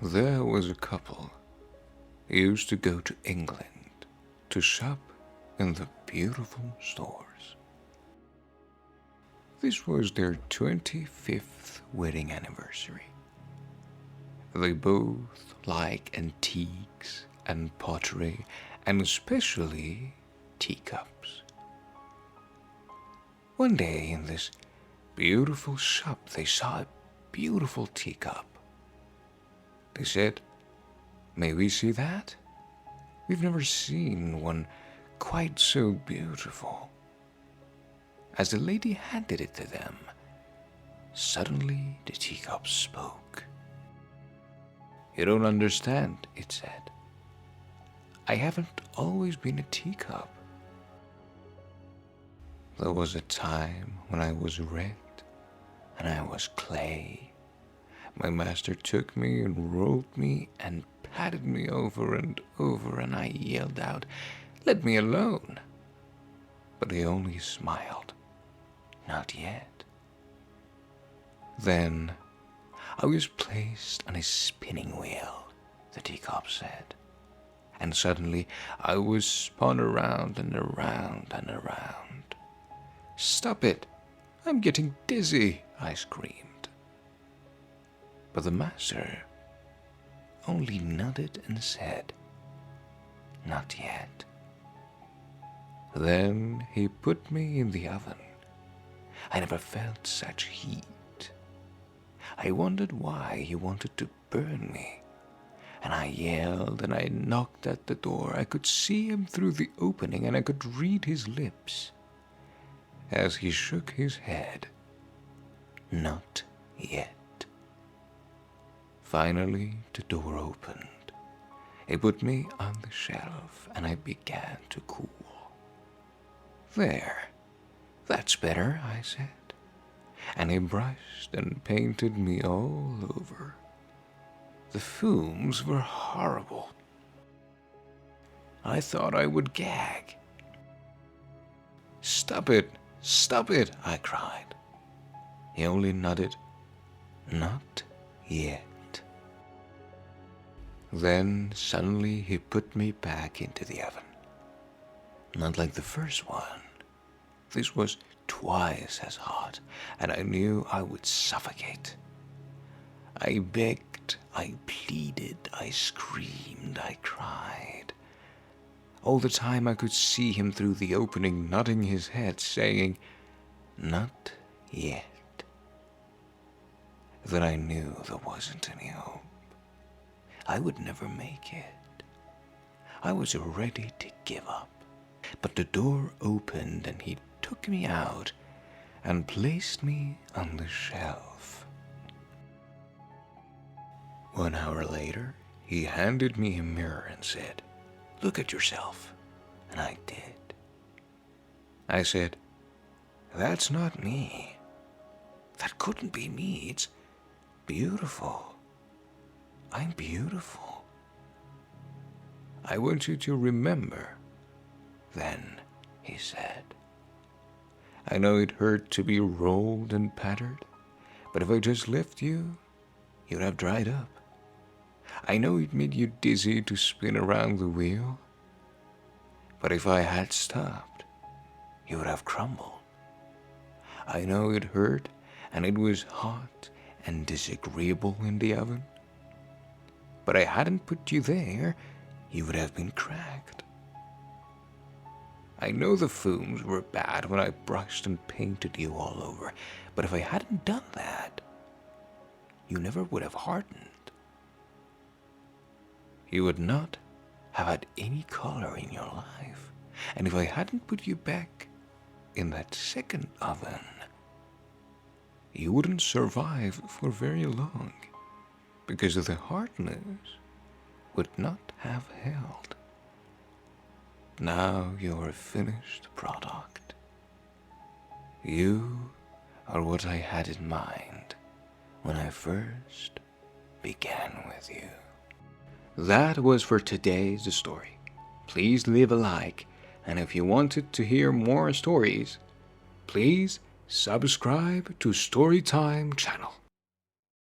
There was a couple who used to go to England to shop in the beautiful stores. This was their 25th wedding anniversary. They both like antiques and pottery, and especially teacups. One day in this beautiful shop, they saw a beautiful teacup. They said, "May we see that? We've never seen one quite so beautiful." As the lady handed it to them, suddenly the teacup spoke. "You don't understand," it said. "I haven't always been a teacup. There was a time when I was red and I was clay. My master took me and rolled me and patted me over and over, and I yelled out, 'Let me alone!' But he only smiled. 'Not yet.' Then I was placed on a spinning wheel," the teacup said, "and suddenly I was spun around and around and around. 'Stop it! I'm getting dizzy!' I screamed. But the master only nodded and said, 'Not yet.' Then he put me in the oven. I never felt such heat. I wondered why he wanted to burn me, and I yelled and I knocked at the door. I could see him through the opening, and I could read his lips as he shook his head. 'Not yet.' Finally, the door opened. He put me on the shelf, and I began to cool. 'There, that's better,' I said, and he brushed and painted me all over. The fumes were horrible. I thought I would gag. 'Stop it! Stop it!' I cried. He only nodded, 'Not yet.' Then suddenly he put me back into the oven. Not like the first one. This was twice as hot, and I knew I would suffocate. I begged, I pleaded, I screamed, I cried. All the time I could see him through the opening, nodding his head, saying, 'Not yet.' Then I knew there wasn't any hope. I would never make it. I was ready to give up. But the door opened and he took me out and placed me on the shelf. 1 hour later, he handed me a mirror and said, 'Look at yourself.' And I did. I said, 'That's not me. That couldn't be me. It's beautiful. I'm beautiful. I want you to remember.' Then he said, 'I know it hurt to be rolled and pattered, but if I just left you, you'd have dried up. I know it made you dizzy to spin around the wheel, but if I had stopped, you would have crumbled. I know it hurt and it was hot and disagreeable in the oven, but I hadn't put you there, you would have been cracked. I know the fumes were bad when I brushed and painted you all over, but if I hadn't done that, you never would have hardened. You would not have had any color in your life, and if I hadn't put you back in that second oven, you wouldn't survive for very long, because the hardness would not have held. Now you're a finished product. You are what I had in mind when I first began with you." That was for today's story. Please leave a like, and if you wanted to hear more stories, please subscribe to Storytime channel.